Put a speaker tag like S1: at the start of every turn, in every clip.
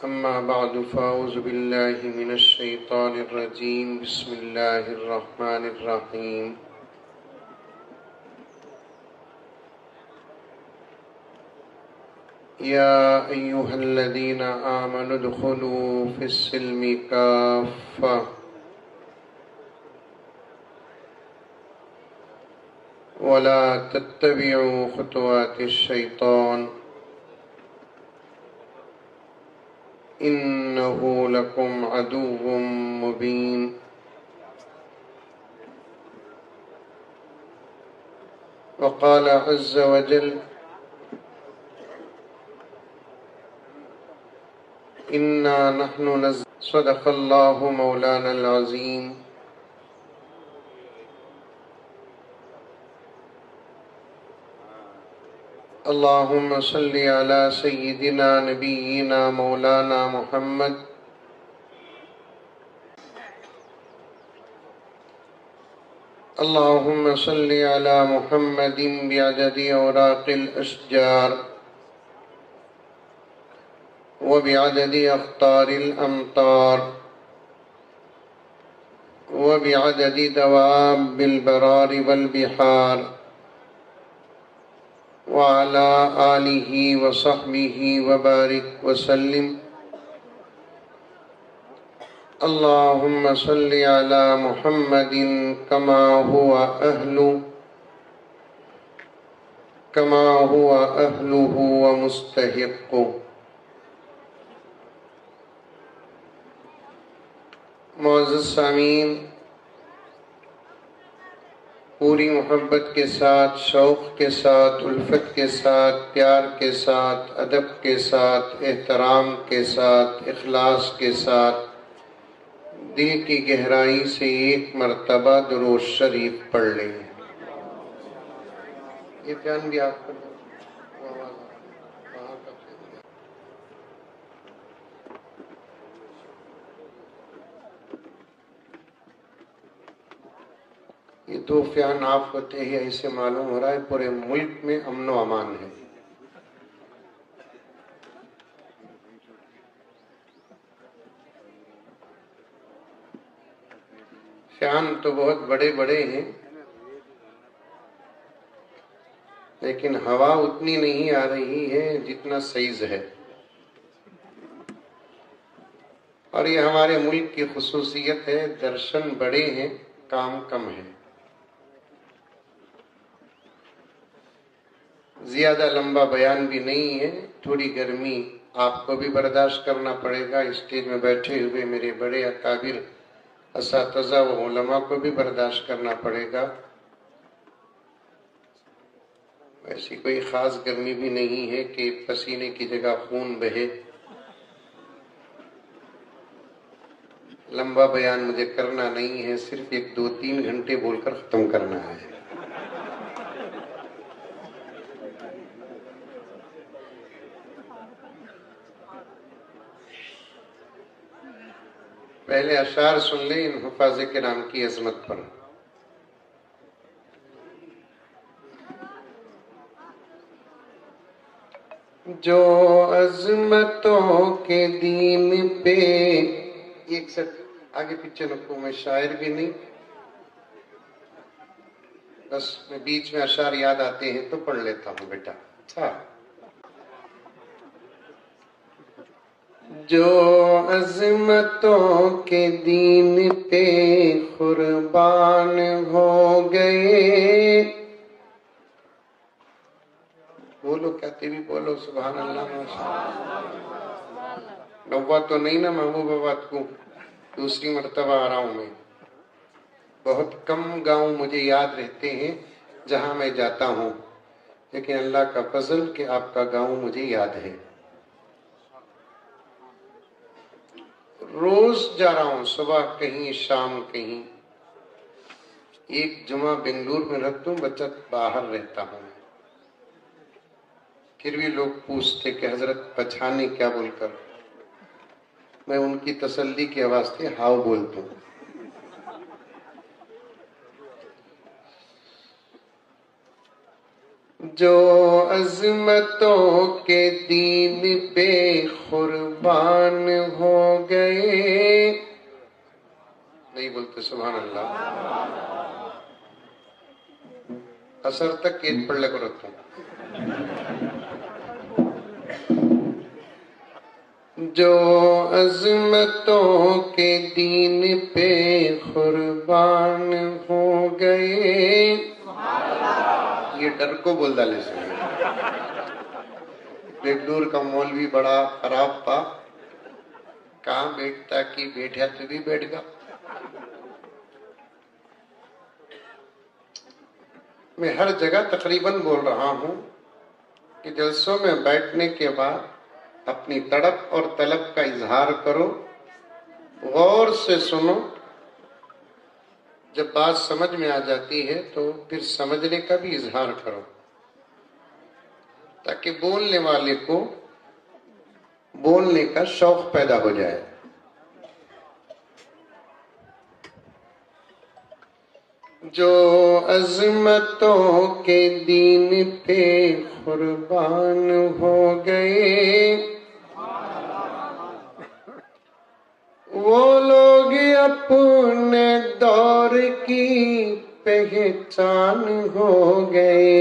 S1: أما بعد فأعوذ بالله من الشيطان الرجيم بسم الله الرحمن الرحيم يا أيها الذين آمنوا ادخلوا في السلم كافة ولا تتبعوا خطوات الشيطان إنه لكم عدو مبين وقال عز وجل إنا نحن نزل صدق الله مولانا العظيم اللهم صل على سيدنا نبينا مولانا محمد اللهم صل على محمد بعدد أوراق الأشجار وبعدد أخطار الأمطار وبعدد دواب البرار والبحار وعلى آله وصحبه وبارك وسلم اللهم صل على محمد كما هو أهله ومستحقه معزز سامعین، پوری محبت کے ساتھ، شوق کے ساتھ، الفت کے ساتھ، پیار کے ساتھ، ادب کے ساتھ، احترام کے ساتھ، اخلاص کے ساتھ دل کی گہرائی سے ایک مرتبہ درود شریف پڑھ لیں۔ یہ بیان بھی آپ کر دیں۔ یہ دو فیان آپ ہوتے ہیں، اسے معلوم ہو رہا ہے پورے ملک میں امن و امان ہے۔ فیان تو بہت بڑے بڑے ہیں لیکن ہوا اتنی نہیں آ رہی ہے جتنا سائز ہے، اور یہ ہمارے ملک کی خصوصیت ہے، درشن بڑے ہیں، کام کم ہے۔ زیادہ لمبا بیان بھی نہیں ہے، تھوڑی گرمی آپ کو بھی برداشت کرنا پڑے گا، اسٹیج میں بیٹھے ہوئے میرے بڑے اکابر اساتذہ و علماء کو بھی برداشت کرنا پڑے گا۔ ایسی کوئی خاص گرمی بھی نہیں ہے کہ پسینے کی جگہ خون بہے۔ لمبا بیان مجھے کرنا نہیں ہے، صرف 1-2-3 گھنٹے بول کر ختم کرنا ہے۔ پہلے اشعار سن لیں ان حفاظ کرام کی عظمت پر۔ جو عظمتوں کے دین پہ، ایک سیٹ آگے پیچھے رکھوں، میں شاعر بھی نہیں، بس میں بیچ میں اشعار یاد آتے ہیں تو پڑھ لیتا ہوں بیٹا۔ اچھا، جو عظمتوں کے دین پہ قربان ہو گئے، بولو کہتے بھی بولو سبحان اللہ نوا تو نہیں نا محبوب آباد کو، دوسری مرتبہ آ رہا ہوں میں۔ بہت کم گاؤں مجھے یاد رہتے ہیں جہاں میں جاتا ہوں، لیکن اللہ کا فضل کہ آپ کا گاؤں مجھے یاد ہے۔ روز جا رہا ہوں، صبح کہیں شام کہیں۔ ایک جمعہ بنگلور میں رکھ دوں، بچہ باہر رہتا ہوں، پھر بھی لوگ پوچھتے کہ حضرت پچھانے کیا بول کر، میں ان کی تسلی کے واسطے ہاؤ بولتا ہوں۔ جو عظمتوں کے دین پہ قربان قربان ہو گئے. نہیں بولتے سبحان اللہ. اثر تک عید پڑھ لے کو رکھتا ہوں. جو عظمتوں کے دین پہ قربان ہو گئے. یہ ڈر کو بول ڈالے سے ایک دور کا مولوی بڑا خراب پا کہاں بیٹھتا کی بیٹھا تو بھی بیٹھ گا. میں ہر جگہ تقریباً بول رہا ہوں کہ جلسوں میں بیٹھنے کے بعد اپنی تڑپ اور طلب کا اظہار کرو, غور سے سنو, جب بات سمجھ میں آ جاتی ہے تو پھر سمجھنے کا بھی اظہار کرو, تاکہ بولنے والے کو بولنے کا شوق پیدا ہو جائے. جو عظمتوں کے دین پہ قربان ہو گئے, وہ لوگ اپنے دور کی پہچان ہو گئے.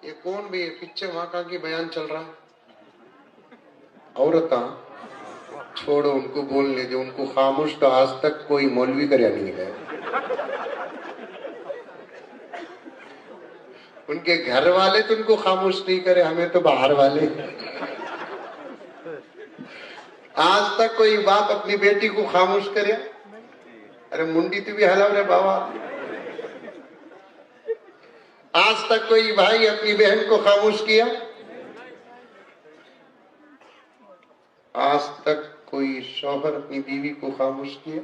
S1: یہ کون بھی ہے پیچھے وہاں کا کی بیان چل رہا؟ عورتاں چھوڑو, ان کو بولنے جو, ان کو خاموش تو آج تک کوئی مولوی کریا نہیں ہے. ان کے گھر والے تو ان کو خاموش نہیں کرے, ہمیں تو باہر والے. آج تک کوئی باپ اپنی بیٹی کو خاموش کرے؟ ارے منڈی تو بھی ہلاو رہے بابا. آج تک کوئی بھائی اپنی بہن کو خاموش کیا؟ آج تک کوئی شوہر اپنی بیوی کو خاموش کیا؟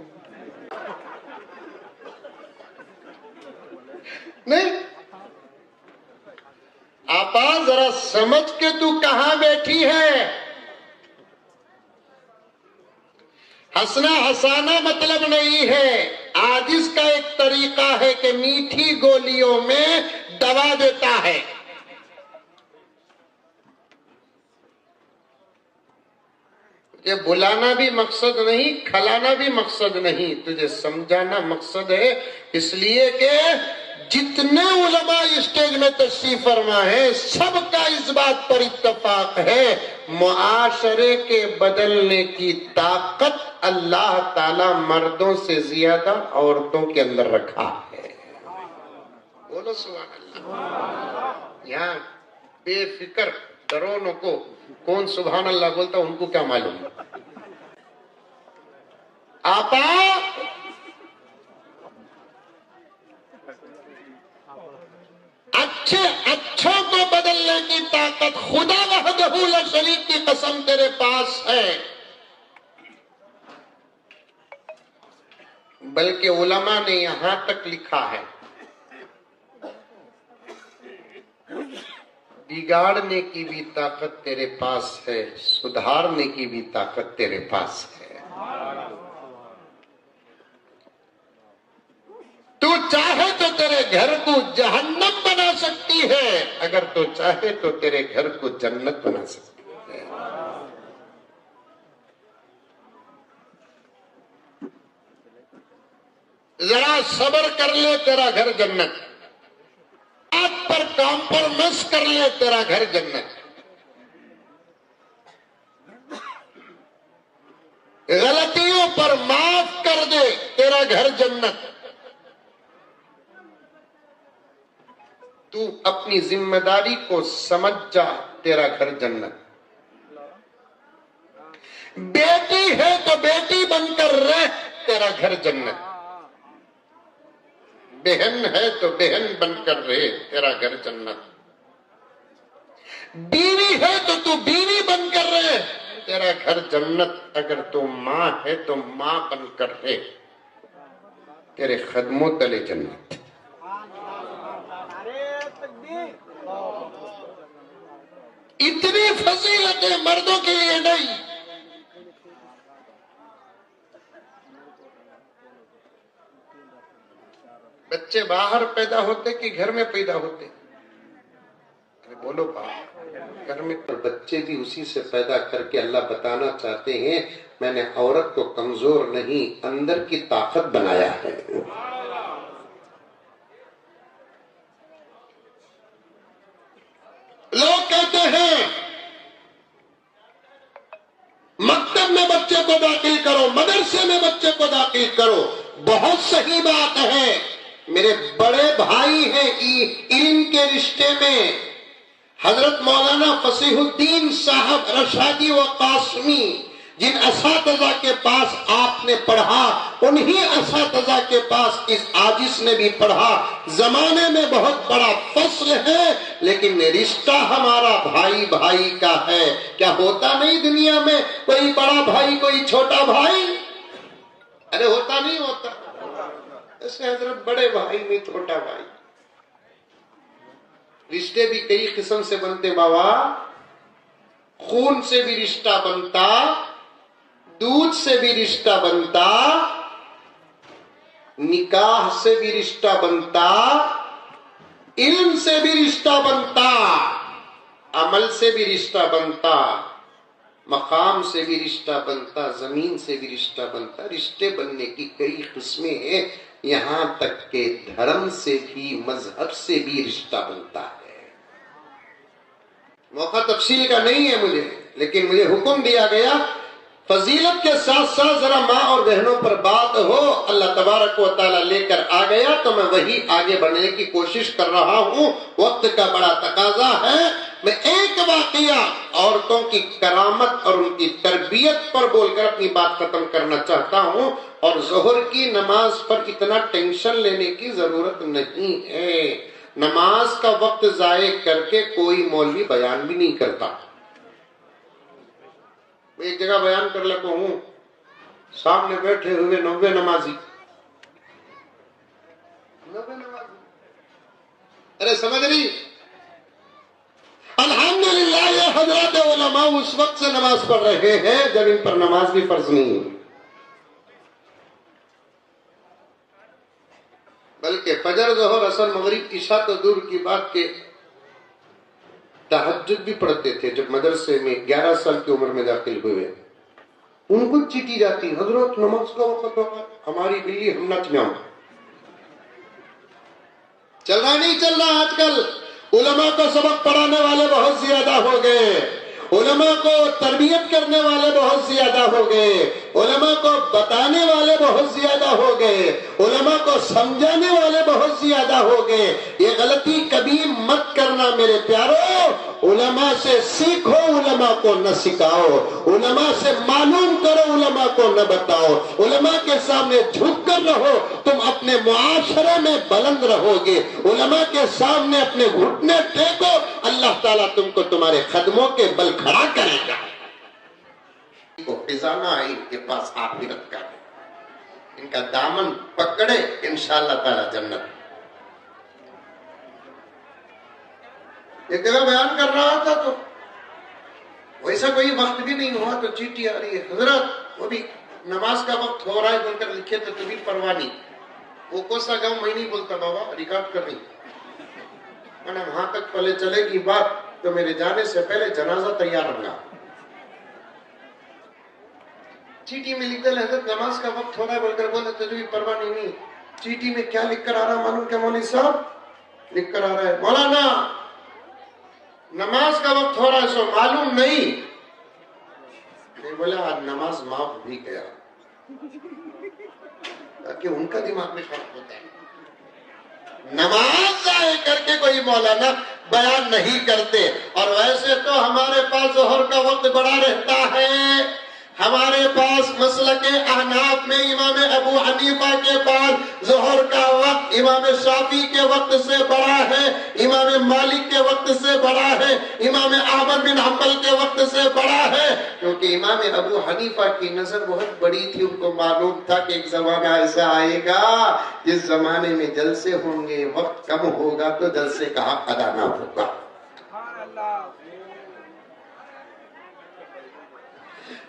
S1: نہیں. آپا ذرا سمجھ کے تو کہاں بیٹھی ہے؟ ہنسنا ہسانا مطلب نہیں ہے. آج اس کا ایک طریقہ ہے کہ میٹھی گولیوں میں دوا دیتا ہے. تجھے بلانا بھی مقصد نہیں, کھلانا بھی مقصد نہیں, تجھے سمجھانا مقصد ہے. اس لیے کہ جتنے علماء اسٹیج میں تشریف فرما ہے سب کا اس بات پر اتفاق ہے, معاشرے کے بدلنے کی طاقت اللہ تعالی مردوں سے زیادہ عورتوں کے اندر رکھا ہے. بولو سبحان اللہ. یہاں بے فکر ڈرونوں کو کون سبحان اللہ بولتا ان کو کیا معلوم. آپا اچھوں کو بدلنے کی طاقت خدا وحدہ لا شریک کی قسم تیرے پاس ہے. بلکہ علماء نے یہاں تک لکھا ہے بگاڑنے کی بھی طاقت تیرے پاس ہے, سدھارنے کی بھی طاقت تیرے پاس ہے. تو چاہے تو تیرے گھر کو جہنم بنا سکتی ہے, اگر تو چاہے تو تیرے گھر کو جنت بنا سکتی ہے. ذرا صبر کر لے تیرا گھر جنت, بات پر کمپرومائز کر لے تیرا گھر جنت, غلطیوں پر معاف کر دے تیرا گھر جنت. تو اپنی ذمہ داری کو سمجھ جا تیرا گھر جنت. بیٹی ہے تو بیٹی بن کر رہ تیرا گھر جنت. بہن ہے تو بہن بن کر رہے تیرا گھر جنت. بیوی ہے تو تو بیوی بن کر رہے تیرا گھر جنت. اگر تو ماں ہے تو ماں بن کر رہے تیرے قدموں تلے جنت. اتنی فضیلتیں مردوں کے لیے نہیں. بچے باہر پیدا ہوتے کہ گھر میں پیدا ہوتے؟ بولو باہر. گھر میں بچے بھی اسی سے پیدا کر کے اللہ بتانا چاہتے ہیں میں نے عورت کو کمزور نہیں اندر کی طاقت بنایا ہے. لوگ کہتے ہیں مکتب میں بچے کو داخل کرو، مدرسے میں بچے کو داخل کرو. بہت صحیح بات ہے. میرے بڑے بھائی ہیں علم کے رشتے میں حضرت مولانا فصیح الدین صاحب رشادی و قاسمی، جن اساتذہ کے پاس آپ نے پڑھا انہی اساتذہ کے پاس اس عاجز نے بھی پڑھا. زمانے میں بہت بڑا فصل ہے لیکن رشتہ ہمارا بھائی بھائی کا ہے. کیا ہوتا نہیں دنیا میں کوئی بڑا بھائی کوئی چھوٹا بھائی؟ ارے ہوتا نہیں ہوتا. ایسے حضرت بڑے بھائی میں چھوٹا بھائی. رشتے بھی کئی قسم سے بنتے بابا. خون سے بھی رشتہ بنتا، دودھ سے بھی رشتہ بنتا، نکاح سے بھی رشتہ بنتا، علم سے بھی رشتہ بنتا، عمل سے بھی رشتہ بنتا، مقام سے بھی رشتہ بنتا، زمین سے بھی رشتہ بنتا. رشتے بننے کی کئی قسمیں ہیں. یہاں تک کہ دھرم سے بھی مذہب سے بھی رشتہ بنتا ہے. موقع تفصیل کا نہیں ہے مجھے، لیکن مجھے حکم دیا گیا فضیلت کے ساتھ ساتھ ذرا ماں اور بہنوں پر بات ہو. اللہ تبارک و تعالیٰ لے کر آ گیا تو میں وہی آگے بڑھنے کی کوشش کر رہا ہوں. وقت کا بڑا تقاضا ہے. میں ایک واقعہ عورتوں کی کرامت اور ان کی تربیت پر بول کر اپنی بات ختم کرنا چاہتا ہوں. اور ظہر کی نماز پر اتنا ٹینشن لینے کی ضرورت نہیں ہے. نماز کا وقت ضائع کر کے کوئی مولوی بیان بھی نہیں کرتا. ایک جگہ بیان کر لگا ہوں، سامنے بیٹھے ہوئے 90 نمازی. ارے سمجھ رہی؟ الحمدللہ یہ حضرات علماء اس وقت سے نماز پڑھ رہے ہیں جب ان پر نماز بھی فرض نہیں ہے، بلکہ فجر ظہر عصر مغرب عشاء تو دور کی بات کے تہجد بھی پڑھتے تھے. جب مدرسے میں 11 سال کی عمر میں داخل ہوئے ان کو چیٹی جاتی حضرت نماز کا وقت ہوگا، ہماری بلی ہم نچ جاؤں. چل رہا نہیں چل رہا؟ آج کل علماء کو سبق پڑھانے والے بہت زیادہ ہو گئے، علماء کو تربیت کرنے والے بہت زیادہ ہو گئے، علماء کو بتانے والے بہت زیادہ ہو گئے، علماء کو سمجھانے والے بہت زیادہ ہو گئے. یہ غلطی کبھی مت کرنا میرے پیارو. علماء سے سیکھو، علماء کو نہ سکھاؤ. علماء سے معلوم کرو، علماء کو نہ بتاؤ. علماء کے سامنے جھک کر رہو، تم اپنے معاشرے میں بلند رہو گے. علماء کے سامنے اپنے گھٹنے ٹیکو، اللہ تعالیٰ تم کو تمہارے قدموں کے بل کھڑا کرے گا. خزانہ ہے ان کے پاس آخرت کا، ان کا دامن پکڑے انشاءاللہ تعالیٰ جنت. ایک جگہ بیان کر رہا تھا تو ویسا کوئی وقت بھی نہیں ہوا تو چیٹی آ رہی ہے، حضرت وہ بھی نماز کا وقت ہو رہا ہے بول کر لکھے تو تمہیں پرواہ نہیں. وہ کون سا گاؤں میں نہیں بولتا بابا، ریکارڈ کر رہی. وہاں تک پہلے چلے گی بات تو میرے جانے سے پہلے جنازہ تیار رہنا. چیٹی میں لکھ دے حضرت نماز کا وقت ہو رہا ہے بول کر بولے تو تمہیں پرواہ نہیں. چیٹی میں کیا لکھ کر آ رہا معلوم کیا مولوی صاحب؟ لکھ کر آ رہا ہے مولانا نماز کا وقت ہو رہا ہے سو معلوم نہیں. میں بولا آج نماز معاف بھی گیا، تاکہ ان کا دماغ میں فرق ہوتا ہے. نماز ضائع کر کے کوئی مولانا بیان نہیں کرتے. اور ویسے تو ہمارے پاس ظہر کا وقت بڑا رہتا ہے. ہمارے پاس مسلک احناف میں امام ابو حنیفہ کے پاس ظہر کا وقت امام شافعی کے وقت سے بڑا ہے، امام مالک کے وقت سے بڑا ہے، امام احمد بن حنبل کے وقت سے بڑا ہے. کیونکہ امام ابو حنیفہ کی نظر بہت بڑی تھی. ان کو معلوم تھا کہ ایک زمانہ ایسا آئے گا جس زمانے میں جلسے ہوں گے، وقت کم ہوگا تو جلسے کا حق ادا نہ ہوگا.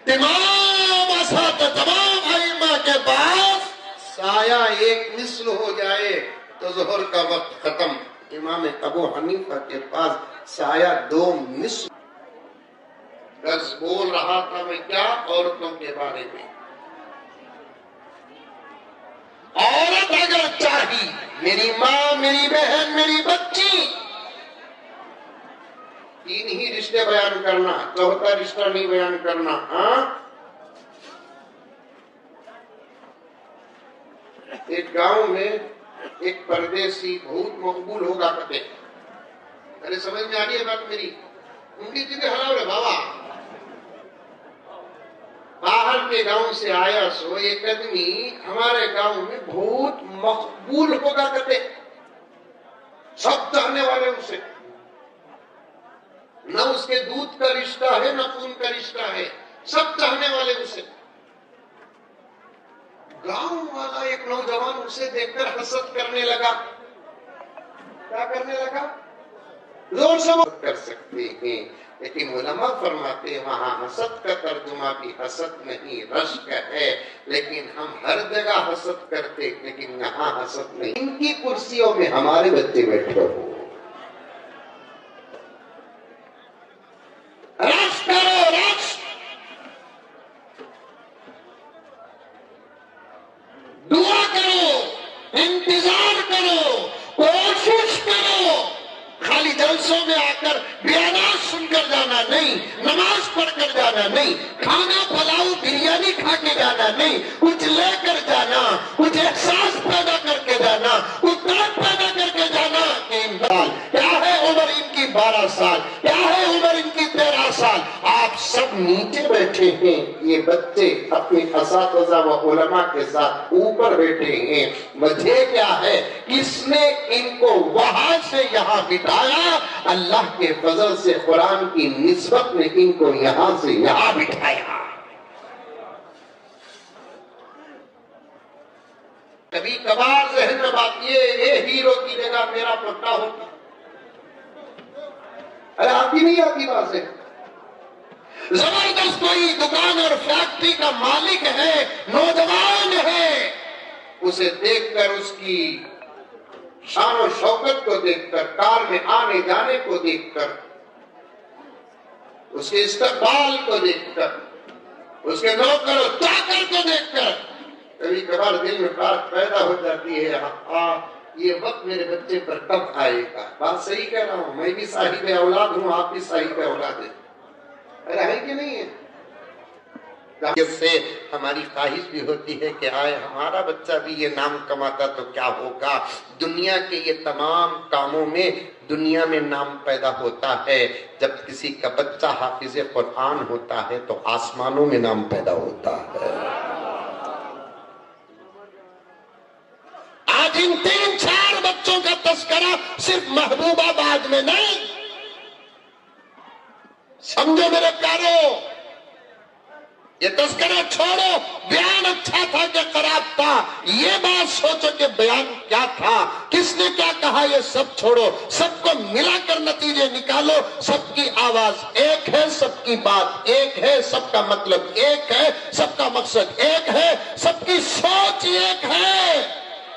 S1: تمام اساتذہ تمام ائمہ کے پاس سایہ ایک مثل ہو جائے تو ظہر کا وقت ختم. امام ابو حنیفہ کے پاس سایہ 2 مثل. بس بول رہا تھا میں کیا؟ عورتوں کے بارے میں. عورت اگر چاہی، میری ماں، میری بہن، میری بچی، تین ہی رشتے بیان کرنا، چوتھا رشتہ نہیں بیان کرنا. ہاں، ایک گاؤں میں ایک پردیسی بہت مقبول ہوگا کرتے. ارے سمجھ میں آ رہی ہے بات میری؟ انگلی جی ہلاؤ رے بابا. باہر کے گاؤں سے آیا سو ایک آدمی ہمارے گاؤں میں بہت مقبول ہوگا کرتے، سب چاہنے والے اسے. نہ اس کے دودھ کا رشتہ ہے نہ خون کا رشتہ ہے، سب چاہنے والے اسے. گاؤں والا ایک نوجوان اسے دیکھ کر حسد کرنے لگا. کیا کرنے لگا؟ زور سے کر سکتے ہیں، لیکن علماء فرماتے ہیں وہاں حسد کا ترجمہ بھی حسد نہیں رشک ہے. لیکن ہم ہر جگہ حسد کرتے، لیکن یہاں حسد نہیں. ان کی کرسیوں میں ہمارے بچے بیٹھے ہو. رشک کرو، رشک دعا کرو، انتظار کرو، کوشش کرو. خالی جلسوں میں آ کر بیانات سن کر جانا نہیں، نماز پڑھ کر جانا نہیں، کھانا پلاؤ بریانی کھا کے جانا نہیں. کچھ لے کر جانا، کچھ احساس پیدا کر کے جانا، کچھ درد پیدا کر کے جانا. کیا ہے عمر ان کی 12 سال، کیا ہے عمر ان کی 13 سال. آپ سب نیچے بیٹھے ہیں، یہ بچے اپنی اساتذہ و علماء کے ساتھ اوپر بیٹھے ہیں. وجہ کیا ہے؟ کس نے ان کو وہاں سے یہاں بٹھایا؟ اللہ کے فضل سے قرآن کی نسبت نے ان کو یہاں سے یہاں بٹھایا. کبھی کبھار ذہن میں بات یہ ہیرو کی جگہ میرا پکا ہوتا. ارے آتی نہیں آتی بات ہے. زبردست کوئی دکان اور فیکٹری کا مالک ہے، نوجوان ہے، اسے دیکھ کر، اس کی شان و شوکت کو دیکھ کر، کار میں آنے جانے کو دیکھ کر، اس کے استقبال کو دیکھ کر، اس کے نوکر و چاکر کو دیکھ کر کبھی کبھار دل میں بات پیدا ہو جاتی ہے، یہ وقت میرے بچے پر کب آئے گا. بات صحیح کہہ رہا ہوں، میں بھی صاحب اولاد ہوں، آپ بھی صاحب اولاد ہیں. ارے ہے کہ نہیں ہے؟ اس سے ہماری خواہش بھی ہوتی ہے کہ آئے ہمارا بچہ بھی یہ نام کماتا تو کیا ہوگا. دنیا کے یہ تمام کاموں میں دنیا میں نام پیدا ہوتا ہے. جب کسی کا بچہ حافظ قرآن ہوتا ہے تو آسمانوں میں نام پیدا ہوتا ہے. آج ان 3-4 بچوں کا تذکرہ صرف محبوب آباد میں نہیں. سمجھو میرے پیارو، یہ تذکرہ چھوڑو، بیان اچھا تھا کہ خراب تھا، یہ بات سوچو کہ بیان کیا تھا، کس نے کیا کہا. یہ سب چھوڑو، سب کو ملا کر نتیجے نکالو. سب کی آواز ایک ہے، سب کی بات ایک ہے، سب کا مطلب ایک ہے، سب کا مقصد ایک ہے، سب کی سوچ ایک ہے.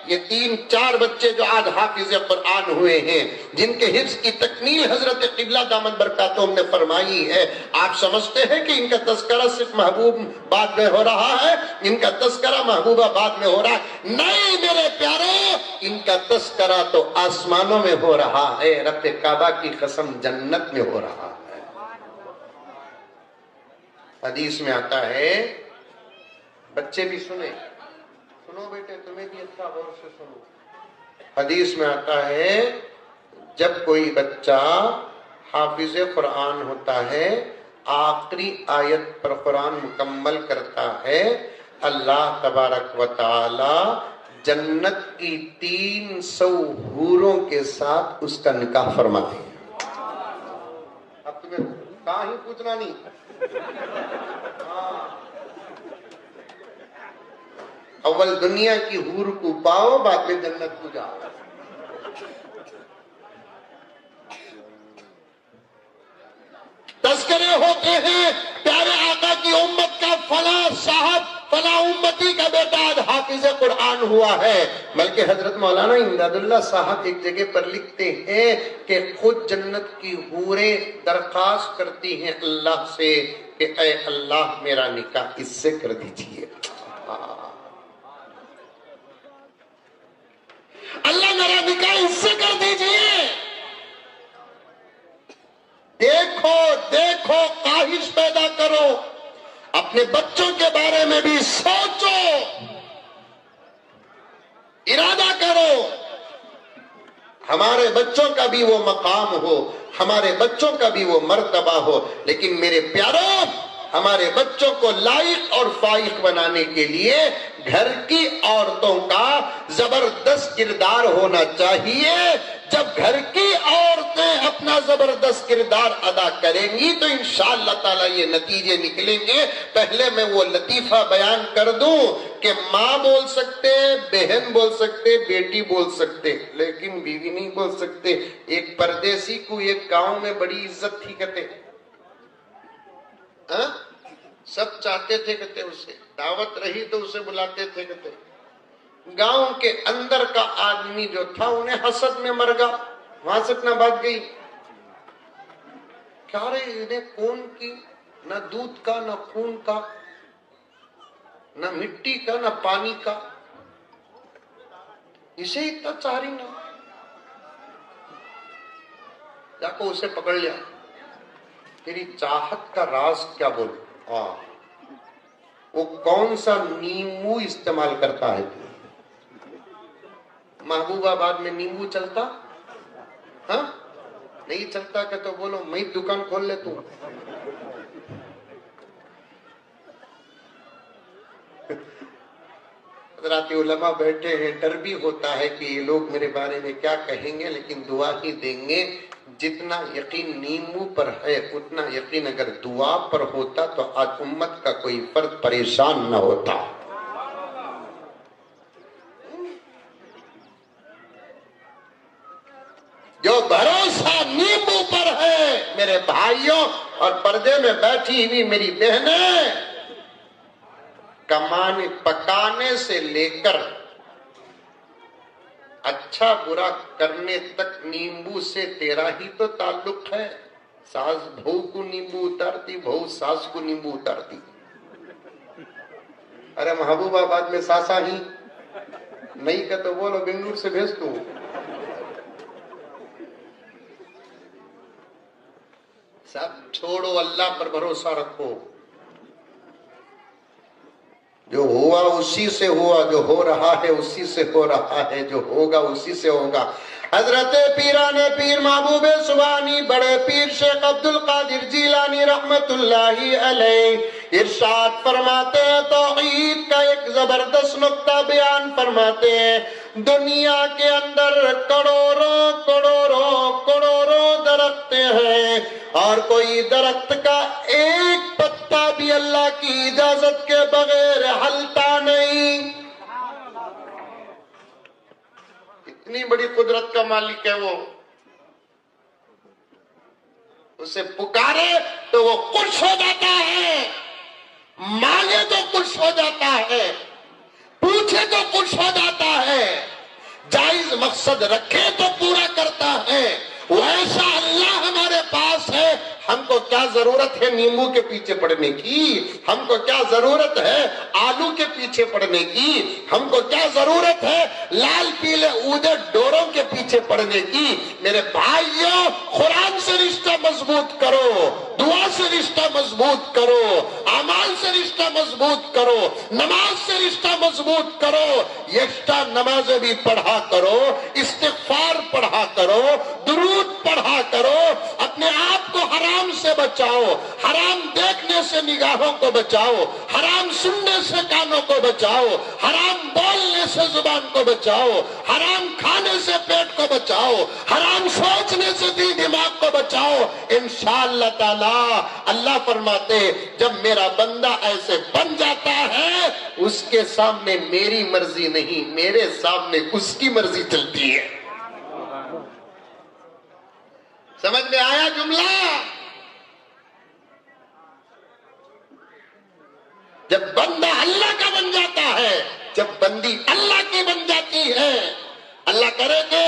S1: یہ 3-4 بچے جو آج حافظ قرآن ہوئے ہیں، جن کے حفظ کی تکمیل حضرت قبلہ دامت برکاتہم نے فرمائی ہے، آپ سمجھتے ہیں کہ ان کا تذکرہ صرف محبوب آباد میں ہو رہا ہے؟ ان کا تذکرہ محبوب آباد میں ہو رہا ہے؟ نہیں میرے پیارو، ان کا تذکرہ تو آسمانوں میں ہو رہا ہے. رب کعبہ کی قسم جنت میں ہو رہا ہے. حدیث میں آتا ہے، بچے بھی سنیں، سنو بیٹے، تمہیں بھی اچھا غور سے سنو. حدیث میں آتا ہے جب کوئی بچہ حافظ قرآن ہوتا ہے، آخری آیت پر قرآن مکمل کرتا ہے، اللہ تبارک و تعالی جنت کی 300 حوروں کے ساتھ اس کا نکاح فرماتے ہیں. اب تمہیں کہاں ہی پوچھنا نہیں. اول دنیا کی حور کو پاؤ، بعد میں جنت کو جاؤ. تذکرے ہوتے ہیں پیارے آقا کی امت کا، فلاں صاحب فلاں امتی کا بیٹا آج حافظ قرآن ہوا ہے. بلکہ حضرت مولانا امداد اللہ صاحب ایک جگہ پر لکھتے ہیں کہ خود جنت کی حوریں درخواست کرتی ہیں اللہ سے کہ اے اللہ میرا نکاح اس سے کر دیجئے. اللہ میرا نکاح اس سے کر دیجئے. دیکھو دیکھو خواہش پیدا کرو، اپنے بچوں کے بارے میں بھی سوچو، ارادہ کرو ہمارے بچوں کا بھی وہ مقام ہو، ہمارے بچوں کا بھی وہ مرتبہ ہو. لیکن میرے پیاروں، ہمارے بچوں کو لائق اور فائق بنانے کے لیے گھر کی عورتوں کا زبردست کردار ہونا چاہیے. جب گھر کی عورتیں اپنا زبردست کردار ادا کریں گی تو انشاءاللہ تعالی یہ نتیجے نکلیں گے. پہلے میں وہ لطیفہ بیان کر دوں کہ ماں بول سکتے، بہن بول سکتے، بیٹی بول سکتے، لیکن بیوی نہیں بول سکتے. ایک پردیسی کو ایک گاؤں میں بڑی عزت تھی کہتے، سب چاہتے تھے کہتے، اسے دعوت رہی تو اسے بلاتے تھے کہتے. گاؤں کے اندر کا آدمی جو تھا انہیں حسد میں مر گا. وہاں سے نہ بات گئی، کیا رہے انہیں کون کی، نہ دودھ کا نہ خون کا نہ مٹی کا نہ پانی کا، اسے اتنا چاری نہ. جا کو اسے پکڑ لیا، تیری چاہت کا راز کیا بولو، وہ کون سا نیمبو استعمال کرتا ہے. محبوب آباد میں نیمبو چلتا؟ ہاں نہیں چلتا کہ تو بولو میں دکان کھول لے. تو حضرات علماء بیٹھے ہیں، ڈر بھی ہوتا ہے کہ یہ لوگ میرے بارے میں کیا کہیں گے، لیکن دعا ہی دیں گے. جتنا یقین نیمبو پر ہے اتنا یقین اگر دعا پر ہوتا تو آج امت کا کوئی فرد پریشان نہ ہوتا. جو بھروسہ نیمبو پر ہے میرے بھائیوں اور پردے میں بیٹھی ہوئی میری بہنیں، کمانے پکانے سے لے کر اچھا برا کرنے تک نیمبو سے تیرا ہی تو تعلق ہے. ساس بہو کو نیمبو اتارتی، بہو ساس کو نیمبو اتارتی. ارے محبوب آباد میں ساسا ہی نہیں کہ تو بولو بنگلور سے بھیج دوں. سب چھوڑو، اللہ پر بھروسہ رکھو. جو ہوا اسی سے ہوا، جو ہو رہا ہے اسی سے ہو رہا ہے، جو ہوگا اسی سے ہوگا. حضرت پیران پیر محبوب سبحانی بڑے پیر شیخ عبد القادر جیلانی رحمت اللہ علیہ ارشاد فرماتے ہیں، توحید کا ایک زبردست نقطہ بیان فرماتے ہیں. دنیا کے اندر کروڑوں کروڑوں کروڑوں درخت ہیں اور کوئی درخت کا ایک پتا بھی اللہ کی اجازت کے بغیر ہلتا نہیں. اتنی بڑی قدرت کا مالک ہے وہ. اسے پکارے تو وہ خوش ہو جاتا ہے، مانگے تو خوش ہو جاتا ہے، پوچھے تو خوش ہو جاتا ہے، جائز مقصد رکھے تو پورا کرتا ہے. وہ ایسا اللہ ہمارے پاس ہے. ہم کو کیا ضرورت ہے نیمبو کے پیچھے پڑنے کی، ہم کو کیا ضرورت ہے آلو کے پیچھے پڑنے کی، ہم کو کیا ضرورت ہے لال پیلے اودے ڈوروں کے پیچھے پڑنے کی. میرے بھائیوں، قرآن سے رشتہ مضبوط کرو، دعا سے رشتہ مضبوط کرو، اعمال سے رشتہ مضبوط کرو، نماز سے رشتہ مضبوط کرو. یکشتا نمازیں بھی پڑھا کرو، استغفار پڑھا کرو، درود پڑھا کرو. اپنے آپ کو حرام سے بچاؤ، حرام دیکھنے سے نگاہوں کو بچاؤ، حرام سننے سے کانوں کو بچاؤ، حرام بولنے سے زبان کو بچاؤ، حرام کھانے سے پیٹ کو بچاؤ، حرام سوچنے سے دل دماغ کو بچاؤ. انشاءاللہ تعالی اللہ فرماتے جب میرا بندہ ایسے بن جاتا ہے اس کے سامنے میری مرضی نہیں، میرے سامنے اس کی مرضی چلتی ہے. سمجھ میں آیا جملہ؟ جب بندہ اللہ کا بن
S2: بندی اللہ کی بن جاتی ہے۔ اللہ کرے کہ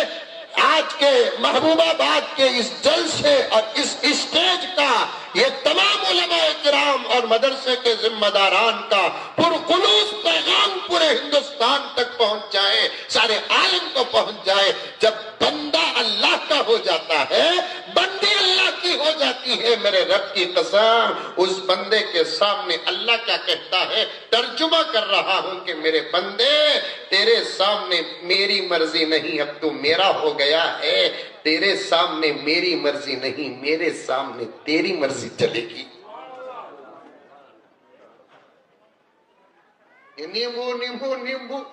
S2: آج کے محبوب آباد کے اس جلسے اور اس اسٹیج کا یہ تمام علماء کرام اور مدرسے کے ذمہ داران کا پرخلوص پیغام پورے ہندوستان تک پہنچ جائے، سارے عالم کو پہنچ جائے۔ جب بندہ اللہ کا ہو جاتا ہے، بندی اللہ کی ہو جاتی ہے، میرے رب کی قسم اس بندے کے سامنے اللہ کیا کہتا ہے، ترجمہ کر رہا ہوں کہ میرے بندے تیرے سامنے میری مرضی نہیں، اب تو میرا ہو گیا ہے، تیرے سامنے میری مرضی نہیں، میرے سامنے تیری مرضی چلے گی۔ یہ نیمبو نیمبو نیمبو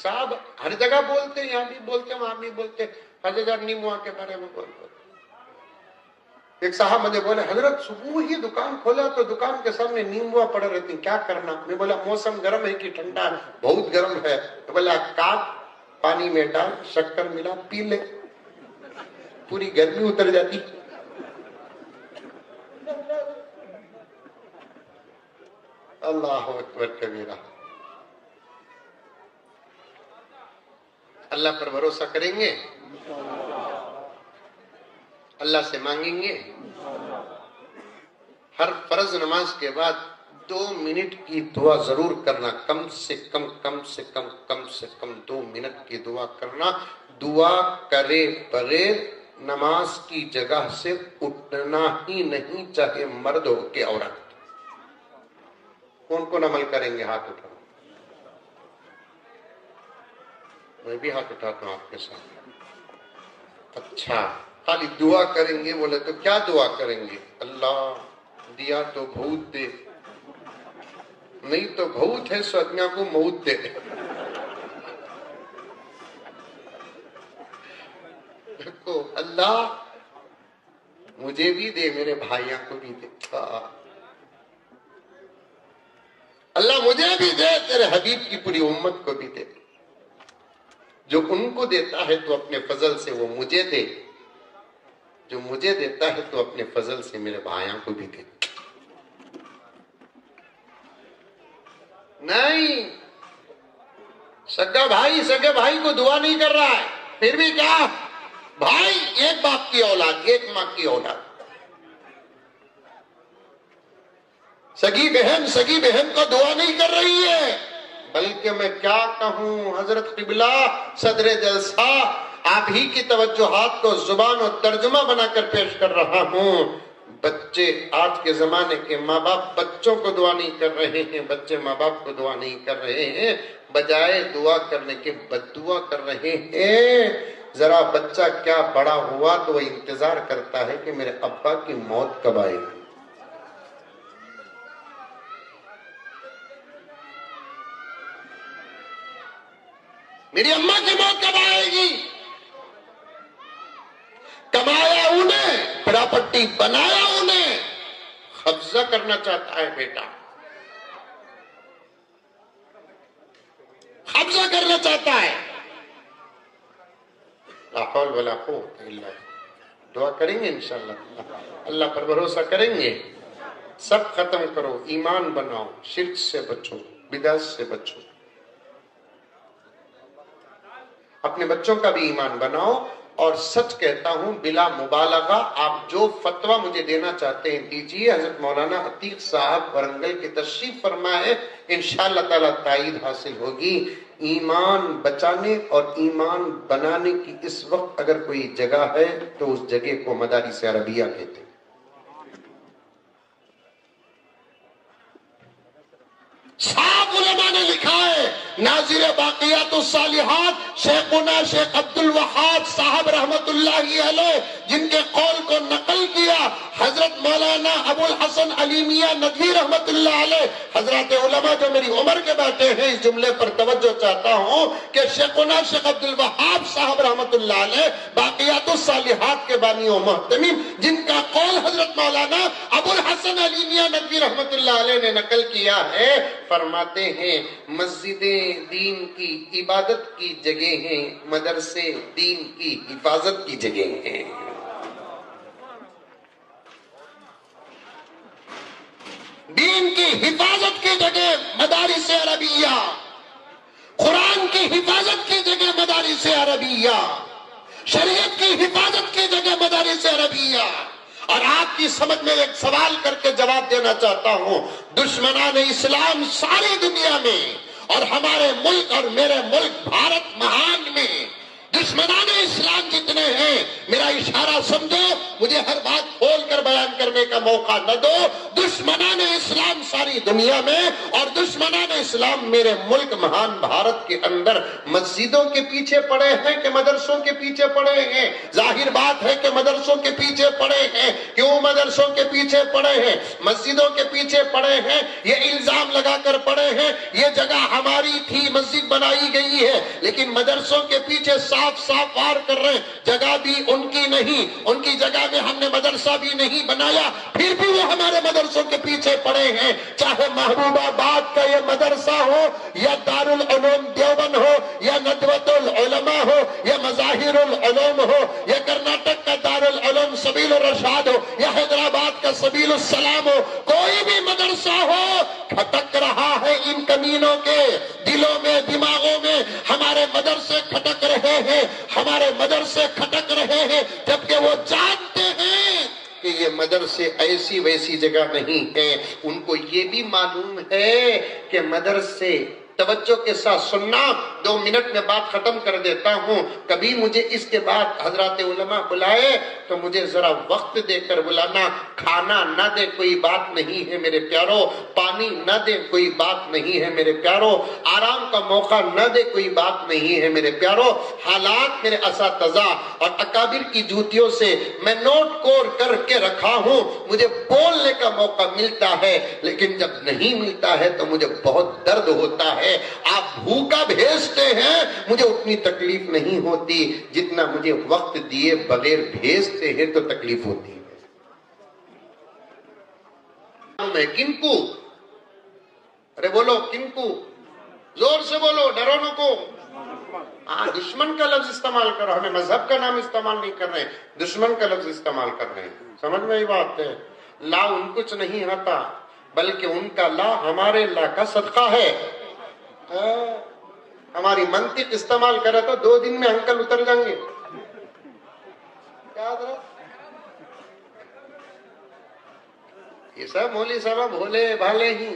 S2: صاحب ہر جگہ بولتے ہیں، یہاں بھی بولتے ہیں، وہاں بھی بولتے ہیں، ہر جگہ نیمبو کے بارے میں بولتے ہیں۔ ایک صاحب مجھے بولے حضرت صبح ہی دکان کھولا تو دکان کے سامنے نیمبو پڑے رہتی، کیا کرنا؟ میں بولا موسم گرم ہے کہ ٹھنڈا ہے؟ بہت گرم ہے۔ بولا کاٹ، پانی میں ڈال، شکر ملا، پی لے، پوری گرمی اتر جاتی۔ اللہ اکبر کبیرہ۔ اللہ پر بھروسہ کریں گے، اللہ سے مانگیں گے۔ ہر فرض نماز کے بعد 2 منٹ کی دعا ضرور کرنا، کم سے کم 2 منٹ کی دعا کرنا۔ دعا کرے بغیر نماز کی جگہ سے اٹھنا ہی نہیں، چاہے مرد ہو کہ عورت۔ کون کون عمل کریں گے؟ ہاتھ اٹھاؤ۔ میں بھی ہاتھ اٹھاتا ہوں آپ کے ساتھ۔ اچھا، خالی دعا کریں گے؟ بولے تو کیا دعا کریں گے؟ اللہ دیا تو بہت دے، نہیں تو بہت ہے سدمیاں کو موت دے۔ تو اللہ مجھے بھی دے، میرے بھائیوں کو بھی دے، اللہ مجھے بھی دے، تیرے حبیب کی پوری امت کو بھی دے۔ جو ان کو دیتا ہے تو اپنے فضل سے وہ مجھے دے، جو مجھے دیتا ہے تو اپنے فضل سے میرے بھائیوں کو بھی دے۔ نہیں، سگا بھائی کو دعا نہیں کر رہا ہے، پھر بھی کیا؟ بھائی ایک باپ کی اولاد، ایک ماں کی اولاد۔ سگی بہن کو دعا نہیں کر رہی ہے، بلکہ میں کیا کہوں حضرت قبلہ صدر جلسہ آپ ہی کی توجہات کو زبان اور ترجمہ بنا کر پیش کر رہا ہوں۔ بچے آج کے زمانے کے ماں باپ بچوں کو دعا نہیں کر رہے ہیں، بچے ماں باپ کو دعا نہیں کر رہے ہیں، بجائے دعا کرنے کے بد دعا کر رہے ہیں۔ ذرا بچہ کیا بڑا ہوا تو وہ انتظار کرتا ہے کہ میرے ابا کی موت کب آئے گی۔ میری اماں کی موت کب آئے گی؟ کمایا انہیں، پراپرٹی بنایا انہیں، قبضہ کرنا چاہتا ہے بیٹا، قبضہ کرنا چاہتا ہے۔ لا حول ولا قوت الا باللہ۔ دعا کریں گے انشاءاللہ، اللہ پر بھروسہ کریں گے۔ سب ختم کرو، ایمان بناؤ، شرک سے بچو، بدعت سے بچو، اپنے بچوں کا بھی ایمان بناؤ۔ اور سچ کہتا ہوں بلا مبالغہ، آپ جو فتویٰ مجھے دینا چاہتے ہیں دیجیے۔ حضرت مولانا عتیق صاحب ورنگل کی تشریف فرما ہے، انشاءاللہ تعالی تائید حاصل ہوگی۔ ایمان بچانے اور ایمان بنانے کی اس وقت اگر کوئی جگہ ہے تو اس جگہ کو مدارس عربیہ کہتے ہیں۔ صاحب علماء نے لکھا ہے، ناظر باقیات الصالحات شیخنا شیخ عبد الوہاب صاحب رحمت اللہ علیہ، جن کے قول کو نقل کیا حضرت مولانا ابو الحسن علی میاں ندوی رحمت اللہ علیہ۔ حضرات علماء جو میری عمر کے بیٹھے ہیں، اس جملے پر توجہ چاہتا ہوں کہ شیخنا شیخ عبد الوہاب صاحب رحمت اللہ علیہ باقیات الصالحات کے بانی و محتمیم، جن کا قول حضرت مولانا ابو الحسن علی میاں ندوی رحمت اللہ علیہ نے نقل کیا ہے، فرماتے ہیں مسجدیں دین کی عبادت کی جگہ ہیں، مدرسے دین کی حفاظت کی جگہ ہیں۔ دین کی حفاظت کی جگہ مدارس عربیہ، کی حفاظت کی جگہ مدارس عربیہ، شریعت کی حفاظت کی جگہ مدارس عربیہ۔ اور آپ کی سمجھ میں ایک سوال کر کے جواب دینا چاہتا ہوں، دشمنان اسلام ساری دنیا میں اور ہمارے ملک اور میرے ملک بھارت مہان میں دشمنان اسلام جتنے ہیں، میرا اشارہ سمجھو، مجھے ہر بات کھول کر بیان کرنے کا موقع نہ دو۔ دشمنان اسلام ساری دنیا میں اور دشمنان اسلام میرے ملک مہان بھارت کے اندر مسجدوں کے پیچھے پڑے ہیں کہ مدرسوں کے پیچھے پڑے ہیں؟ ظاہر بات ہے کہ مدرسوں کے پیچھے پڑے ہیں۔ کیوں مدرسوں کے پیچھے پڑے ہیں؟ مسجدوں کے پیچھے پڑے ہیں، یہ الزام لگا کر پڑے ہیں یہ جگہ ہماری تھی، مسجد بنائی گئی ہے، لیکن مدرسوں کے پیچھے صاف صاف وار کر رہے ہیں جگہ بھی ان کی نہیں، ان کی جگہ میں ہم نے مدرسہ بھی نہیں بنایا، پھر بھی وہ ہمارے مدرسوں کے پیچھے پڑے ہیں۔ چاہے محبوب آباد کا یہ مدرسہ ہو یا دارالعلوم دیوبند ہو یا ندوۃ العلماء ہو یا مظاہر العلوم ہو یا کرناٹک کا دارالعلوم سبیل الرشاد ہو یا حیدرآباد کا سبیل السلام ہو، کوئی بھی مدرسہ ہو، کھٹک رہا ہے ان کمینوں کے دلوں میں، دماغوں میں۔ ہمارے مدرسے کھٹک رہے ہیں، ہمارے مدرسے کھٹک رہے ہیں، جبکہ وہ جانتے ہیں کہ یہ مدرسے ایسی ویسی جگہ نہیں ہے۔ ان کو یہ بھی معلوم ہے کہ مدرسے، توجہ کے ساتھ سننا، 2 منٹ میں بات ختم کر دیتا ہوں۔ کبھی مجھے اس کے بعد حضرات علماء بلائے تو مجھے ذرا وقت دے کر بلانا۔ کھانا نہ دے کوئی بات نہیں ہے میرے پیارو، پانی نہ دے کوئی بات نہیں ہے میرے پیارو، آرام کا موقع نہ دے کوئی بات نہیں ہے میرے پیارو۔ حالات میرے اساتذہ اور اکابر کی جوتیوں سے میں نوٹ کور کر کے رکھا ہوں، مجھے بولنے کا موقع ملتا ہے، لیکن جب نہیں ملتا ہے تو مجھے بہت درد ہوتا ہے۔ آپ بھوکا بھیجتے ہیں، مجھے اتنی تکلیف نہیں ہوتی جتنا مجھے وقت دیے بغیر بھیجتے ہیں تو تکلیف ہوتی ہے۔ میں کن کو؟ ارے بولو کن کو؟ زور سے بولو، ڈرو نہ کو۔ دشمن کا لفظ استعمال کرو، ہمیں مذہب کا نام استعمال نہیں کر رہے ہیں، دشمن کا لفظ استعمال کر رہے ہیں۔ سمجھ میں یہ بات ہے؟ لا ان کچھ نہیں آتا، بلکہ ان کا لا ہمارے لا کا صدقہ ہے۔ ہماری منطق استعمال کرے تو 2 دن میں انکل اتر جائیں گے۔ یاد رہا، یہ سب مولوی صاحب بھولے بھالے ہی،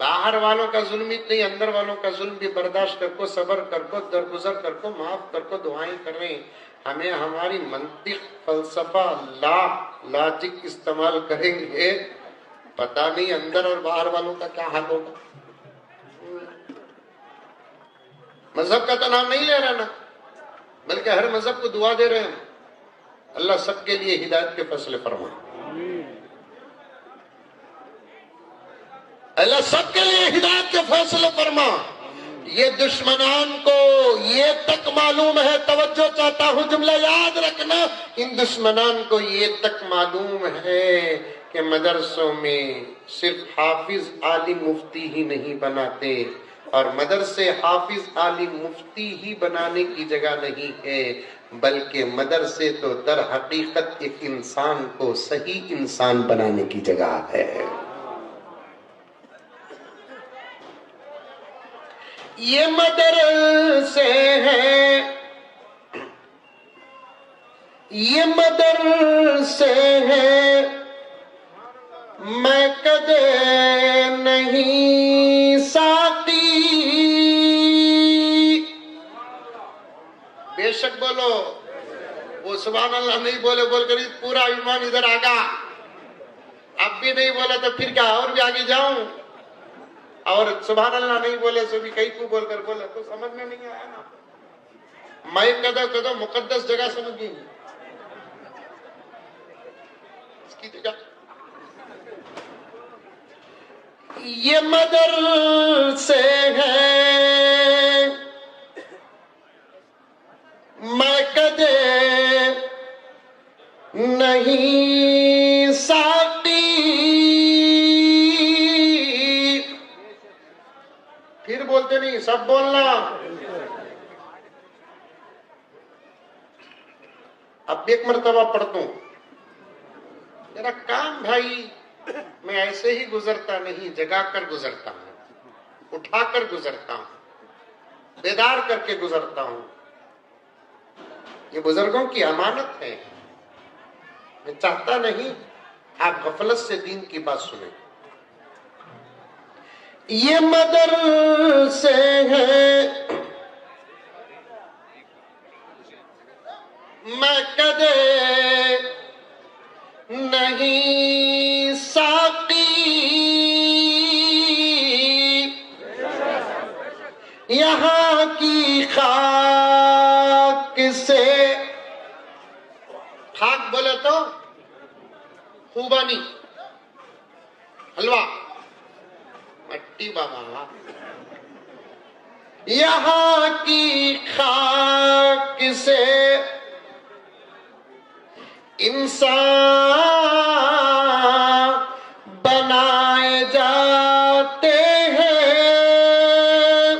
S2: باہر والوں کا ظلم ہی نہیں، اندر والوں کا ظلم بھی برداشت کر کو، صبر کر کو، درگزر کر کو، معاف کر کو، دعائیں کر رہے ہیں۔ ہمیں ہماری منطق، فلسفہ، لاجک استعمال کریں گے، پتہ نہیں اندر اور باہر والوں کا کیا حال ہوگا۔ مذہب کا تو نام نہیں لے رہا نا، بلکہ ہر مذہب کو دعا دے رہے ہیں۔ اللہ سب کے لیے ہدایت کے فیصلے فرمائے، اللہ سب کے لیے ہدایت کے فیصلے فرما۔ یہ دشمنان کو یہ تک معلوم ہے، توجہ چاہتا ہوں جملہ یاد رکھنا، ان دشمنان کو یہ تک معلوم ہے کہ مدرسوں میں صرف حافظ عالم مفتی ہی نہیں بناتے، اور مدرسے حافظ عالم مفتی ہی بنانے کی جگہ نہیں ہے، بلکہ مدرسے تو در حقیقت ایک انسان کو صحیح انسان بنانے کی جگہ ہے۔ یہ مدرسے ہیں، یہ مدرسے ہیں، میں کدے نہیں ساقی۔ بے شک بولو، وہ سبحان اللہ نہیں بولے بول کر پورا ایمان ادھر آگا، اب بھی نہیں بولا تو پھر کیا اور بھی آگے جاؤں؟ اور سبحان اللہ نہیں بولے سو بھی کئی کو بول کر بولے تو سمجھ میں نہیں آیا نا۔ میں کدو مقدس جگہ سمجھ گئی اس کی جگہ۔ یہ مدرسے ہیں، میں کدے نہیں ساقی۔ پھر بولتے نہیں، سب بولنا۔ اب ایک مرتبہ پڑھتا ہوں، میرا کام بھائی میں ایسے ہی گزرتا نہیں، جگا کر گزرتا ہوں، اٹھا کر گزرتا ہوں۔
S1: بیدار کر کے گزرتا ہوں. یہ بزرگوں کی امانت ہے. میں چاہتا نہیں آپ غفلت سے دین کی بات سنیں. یہ مدرسے ہیں میں کدے نہیں ساقی یہاں کی خاک سے. خاک بولے تو خوبانی حلوہ مٹی بابا. یہاں کی خاک سے انسان بنائے جاتے ہیں.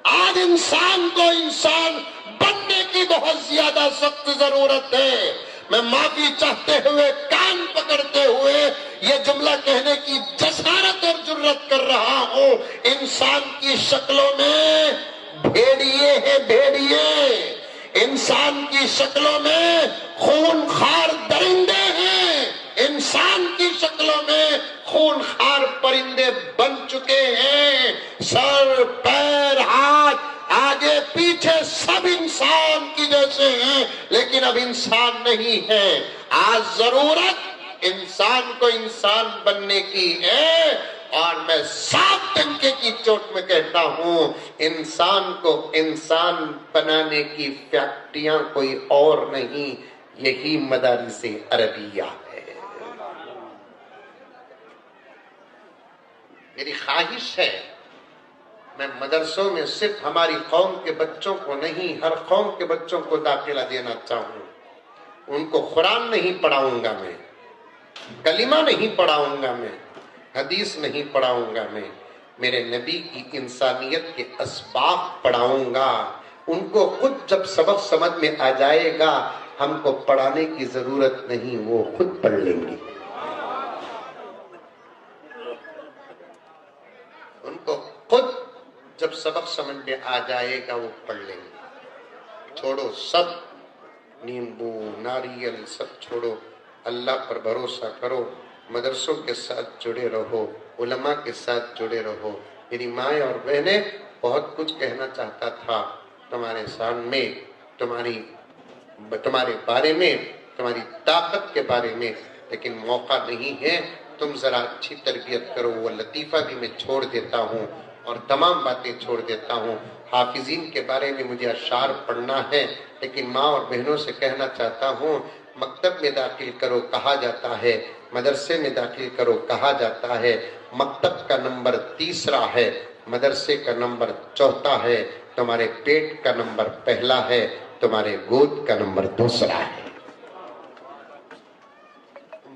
S1: آج انسان کو انسان بننے کی بہت زیادہ سخت ضرورت ہے. میں معافی چاہتے ہوئے کان پکڑتے ہوئے یہ جملہ کہنے کی جسارت اور جرت کر رہا ہوں. انسان کی شکلوں میں بھیڑیے ہیں بھیڑیے. انسان کی شکلوں میں خونخوار درندے ہیں. انسان کی شکلوں میں خونخوار پرندے بن چکے ہیں. سر پیر ہاتھ آگے پیچھے سب انسان کی جیسے ہیں لیکن اب انسان نہیں ہے. آج ضرورت انسان کو انسان بننے کی ہے. اور میں صاف ڈنکے کی چوٹ میں کہتا ہوں انسان کو انسان بنانے کی فیکٹریاں کوئی اور نہیں, یہی مدارس عربیہ ہے. میری خواہش ہے میں مدرسوں میں صرف ہماری قوم کے بچوں کو نہیں ہر قوم کے بچوں کو داخلہ دینا چاہوں. ان کو قرآن نہیں پڑھاؤں گا میں, کلمہ نہیں پڑھاؤں گا میں, حدیث نہیں پڑھاؤں گا میں, میرے نبی کی انسانیت کے اسباق پڑھاؤں گا. ان کو خود جب سبق سمجھ میں آ جائے گا ہم کو پڑھانے کی ضرورت نہیں, وہ خود پڑھ لیں گے. ان کو خود جب سبق سمجھ میں آ جائے گا وہ پڑھ لیں گے. چھوڑو سب, نیمبو ناریل سب چھوڑو, اللہ پر بھروسہ کرو, مدرسوں کے ساتھ جڑے رہو, علماء کے ساتھ جڑے رہو. میری مائیں اور بہنیں بہت کچھ کہنا چاہتا تھا تمہارے سامنے, تمہارے بارے میں, تمہاری طاقت کے بارے میں, لیکن موقع نہیں ہے. تم ذرا اچھی تربیت کرو. وہ لطیفہ بھی میں چھوڑ دیتا ہوں اور تمام باتیں چھوڑ دیتا ہوں. حافظین کے بارے میں مجھے اشعار پڑھنا ہے لیکن ماں اور بہنوں سے کہنا چاہتا ہوں مکتب میں داخل کرو کہا جاتا ہے, مدرسے میں داخل کرو کہا جاتا ہے. مکتب کا نمبر 3 ہے, مدرسے کا نمبر 4 ہے, تمہارے پیٹ کا نمبر 1 ہے, تمہارے گود کا نمبر 2 ہے.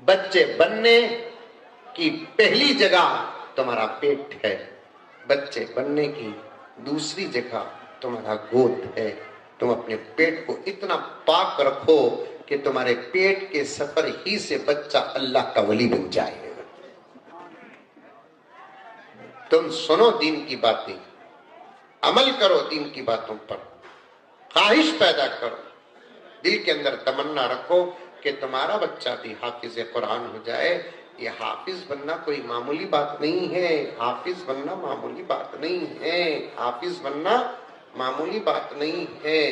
S1: بچے بننے کی پہلی جگہ تمہارا پیٹ ہے, بچے بننے کی دوسری جگہ تمہارا گود ہے. تم اپنے پیٹ کو اتنا پاک رکھو کہ تمہارے پیٹ کے سفر ہی سے بچہ اللہ کا ولی بن جائے. تم سنو دین کی باتیں, عمل کرو دین کی باتوں پر, خواہش پیدا کرو, دل کے اندر تمنا رکھو کہ تمہارا بچہ بھی حافظ قرآن ہو جائے. یہ حافظ بننا کوئی معمولی بات نہیں ہے, حافظ بننا معمولی بات نہیں ہے, حافظ بننا معمولی بات نہیں ہے.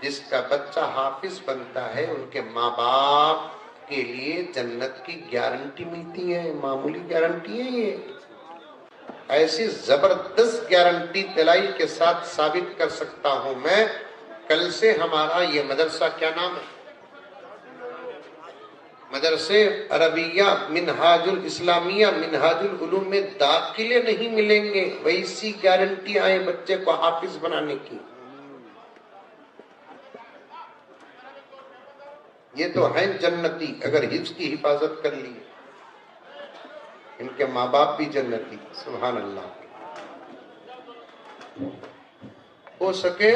S1: جس کا بچہ حافظ بنتا ہے ان کے ماں باپ کے لیے جنت کی گارنٹی ملتی ہے. معمولی گارنٹی ہے یہ, ایسی زبردست گارنٹی دلائی کے ساتھ ثابت کر سکتا ہوں میں. کل سے ہمارا یہ مدرسہ کیا نام ہے, مدرسے عربیہ منہاج الاسلامیہ منہاج العلوم میں داخلے نہیں ملیں گے. ویسی گارنٹی آئے بچے کو حافظ بنانے کی. یہ تو ہیں جنتی اگر حفظ کی حفاظت کر لی, ان کے ماں باپ بھی جنتی. سبحان اللہ. ہو سکے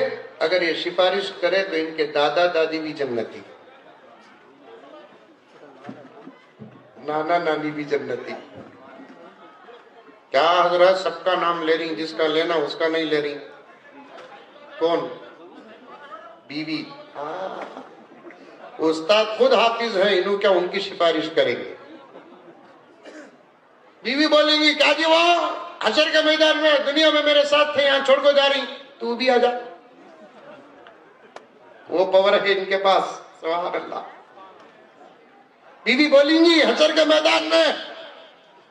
S1: اگر یہ سفارش کرے تو ان کے دادا دادی بھی جنتی, نانا نانی بھی جنتی. کیا حضرت سب کا نام لے رہی, جس کا لینا اس کا نہیں لے رہی.
S2: کون؟ بیوی. استاد خود حافظ ہے، انہوں کیا ان کی سفارش کریں گے؟ بیوی بولیں گی کیا جی وہ حشر کے میدان میں دنیا میں میرے ساتھ تھے، یہاں چھوڑ کو جا رہی، تو بھی آ جا. وہ پاور ہے ان کے پاس. سبحان اللہ. بیوی بولیں گی حشر کے میدان میں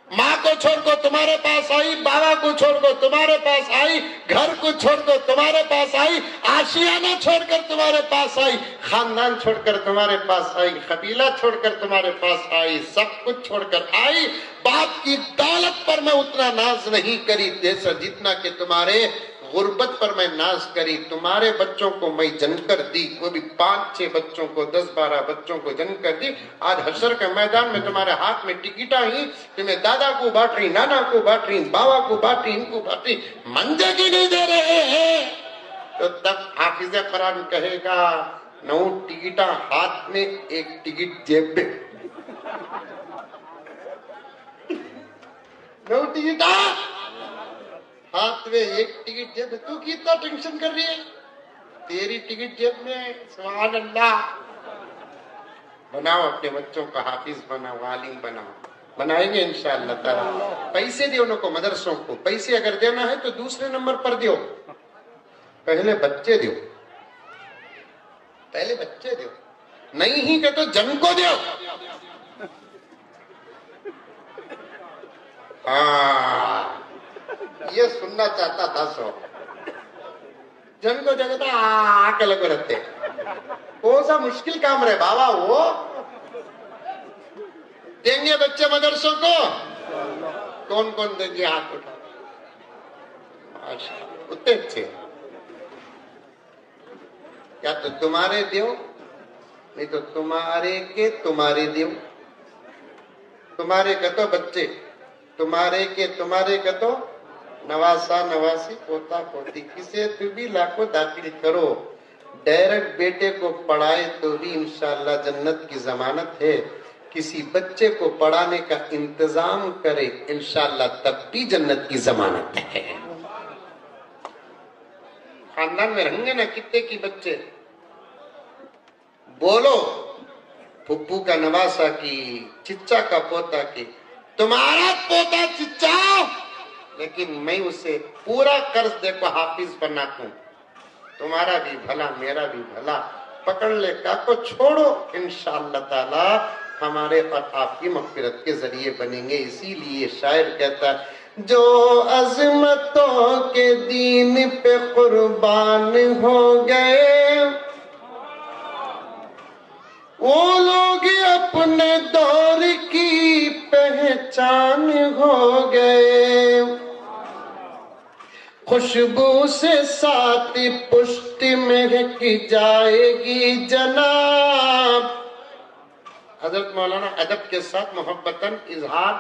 S2: ماں کو چھوڑ کو تمہارے پاس آئی، بابا کو چھوڑ کو تمہارے پاس آئی، گھر کو چھوڑ کو تمہارے پاس آئی، آشیانہ چھوڑ کر تمہارے پاس آئی، خاندان چھوڑ کر تمہارے پاس آئی، قبیلہ چھوڑ کر تمہارے پاس آئی، سب کچھ چھوڑ کر آئی. باپ کی دولت پر میں اتنا ناز نہیں کری جیسا جتنا کہ تمہارے غربت پر میں ناز کری. تمہارے بچوں کو میں جن کر دی، وہ بھی 5-6 بچوں کو، 10-12 بچوں کو جن کر دی. آج حشر کے میدان میں تمہارے ہاتھ میں ٹکٹاں ہی، تمہیں دادا کو بانٹ رہی، نانا کو بانٹ رہی، بابا کو بانٹ رہی، ان کو بانٹ رہی، منجے کی نہیں دے رہے ہیں. تو تب حافظ قرآن کہے گا 9 ٹکٹاں ہاتھ میں، 1 ٹکٹ جیب میں. 9 ٹکٹاں ہاتھ میں، 1 ٹکٹ جیب میں. تو کتنا ٹینشن کر رہی ہے؟ تیری ٹکٹ جیب میں. سبحان اللہ. بناؤ اپنے بچوں کا حافظ بناؤ، عالم بناؤ. بنائیں گے انشاءاللہ تعالی. پیسے دیو ان کو، مدرسوں کو پیسے اگر دینا ہے تو دوسرے نمبر پر دیو، پہلے بچے دیو. پہلے بچے دیو، نہیں ہی کہ تو جن کو دیو. ہاں یہ سننا چاہتا تھا. سو جن کو جگہ آ لگ رہتے. کون سا مشکل کام رہے بابا، وہ دیں گے بچے مدرسوں کو. کون کون دیں گے؟ ہاتھ اٹھا. اتنے اچھے. یا تو تمہارے دیو، نہیں تو تمہارے کے تمہارے دیو. تمہارے کا تو بچے، تمہارے کے تمہارے کا تو نواسا نواسی پوتا پوتی. کسے تو بھی لاکھوں داخل کرو. ڈائریکٹ بیٹے کو پڑھائے تو بھی انشاءاللہ جنت کی ضمانت ہے. کسی بچے کو پڑھانے کا انتظام کرے انشاءاللہ تب بھی جنت کی ضمانت ہے. خاندان میں رہیں گے نا کتنے کی بچے، بولو پھپھو کا نواسا کی، چچا کا پوتا کی. تمہارا پوتا چچا، لیکن میں اسے پورا قرض دے کو حافظ بناتا ہوں. تمہارا بھی بھلا میرا بھی بھلا. پکڑ لے کا کو چھوڑو، انشاءاللہ تعالی ہمارے اور آپ کی مغفرت کے ذریعے بنیں گے. اسی لیے شاعر کہتا ہے جو عظمتوں کے دین پہ قربان ہو گئے، وہ لوگ اپنے دور کی پہچان ہو گئے. خوشبو سے ساتھ پشت مہک جائے گی جناب. حضرت مولانا ادب کے ساتھ محبتاً اظہار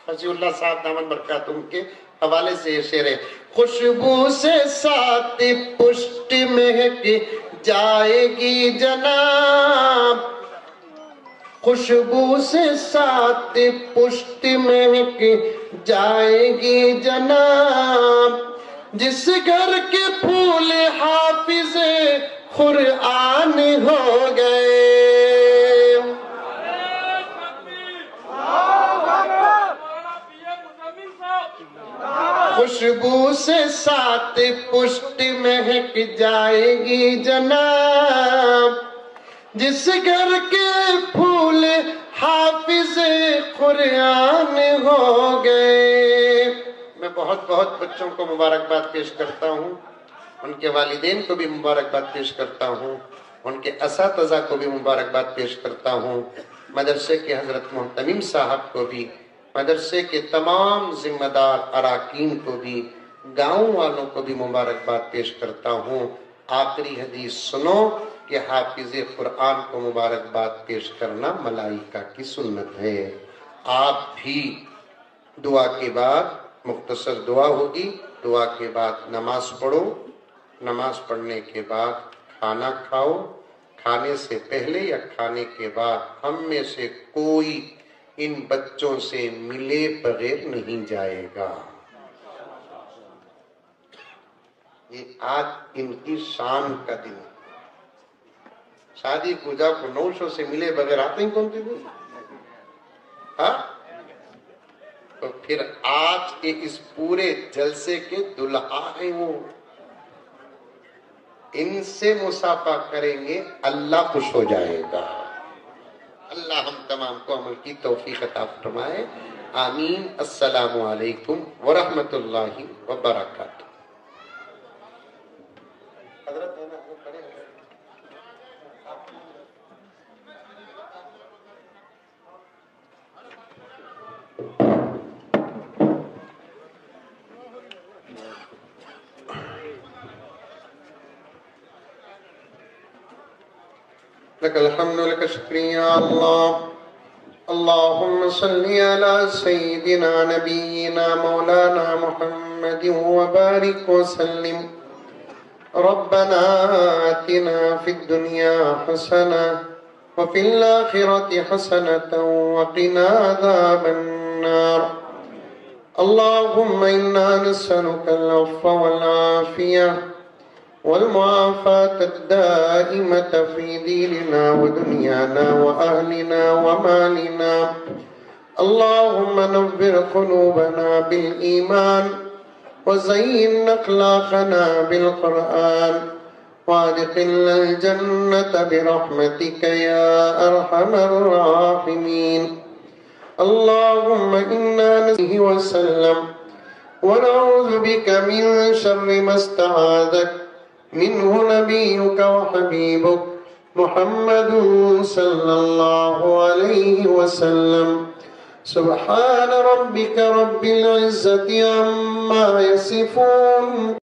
S2: فضی اللہ صاحب دامن برکاتہم کے حوالے سے یہ شعر ہے. خوشبو سے ساتھ پشت مہک جائے گی جناب، خوشبو سے ساتھ پشت مہک جائے گی جناب. جس گھر کے پھول حافظ قرآن ہو گئے، خوشبو سے ساتھ پشت مہک جائے گی جناب. جس گھر کے پھول حافظ قرآن ہو گئے. میں بہت بہت بچوں کو مبارکباد پیش کرتا ہوں، ان کے والدین کو بھی مبارکباد پیش کرتا ہوں، ان کے اساتذہ کو بھی مبارکباد پیش کرتا ہوں، مدرسے کے حضرت محتمم صاحب کو بھی، مدرسے کے تمام ذمہ دار اراکین کو بھی، گاؤں والوں کو بھی مبارکباد پیش کرتا ہوں. آخری حدیث سنو کہ حافظ قرآن کو مبارکباد پیش کرنا ملائکہ کی سنت ہے. آپ بھی دعا کے بعد مختصر دعا ہوگی، دعا کے بعد نماز پڑھو، نماز پڑھنے کے بعد کھانا کھاؤ. کھانے سے پہلے یا کھانے کے بعد ہم میں سے کوئی ان بچوں سے ملے بغیر نہیں جائے گا.
S1: یہ آج ان کی شان کا دن ہے۔ شادی پوجا کو نوشوں سے ملے بغیر آتے ہیں کون تھے وہ؟ ہاں؟ تو پھر آج کے اس پورے جلسے کے دلہا ہیں وہ، ان سے مصافحہ کریں گے اللہ خوش ہو جائے گا۔ اللہ ہم تمام کو عمل کی توفیق عطا فرمائے، آمین۔ السلام علیکم ورحمۃ اللہ وبرکاتہ۔ حضرت ہے نا، وہ کھڑے ہیں۔ لك الحمد لك الشكر يا الله، اللهم صل على سيدنا نبينا مولانا محمد وبارك وسلم. ربنا آتنا في الدنيا حسنة وفي الآخرة حسنة وقنا عذاب النار. اللهم إنا نسألك العفو والعافية والمعافاة الدائمة في ديننا ودنيانا وأهلنا ومالنا. اللهم نور قلوبنا بالإيمان وزين أخلاقنا بالقرآن وادخلنا الجنة برحمتك يا أرحم الراحمين. اللهم إنا نسألك وسلم ونعوذ بك من شر ما استعاذك منه نبيك وحبيبك محمد صلى الله عليه وسلم. سبحان ربك رب العزة عما يصفون.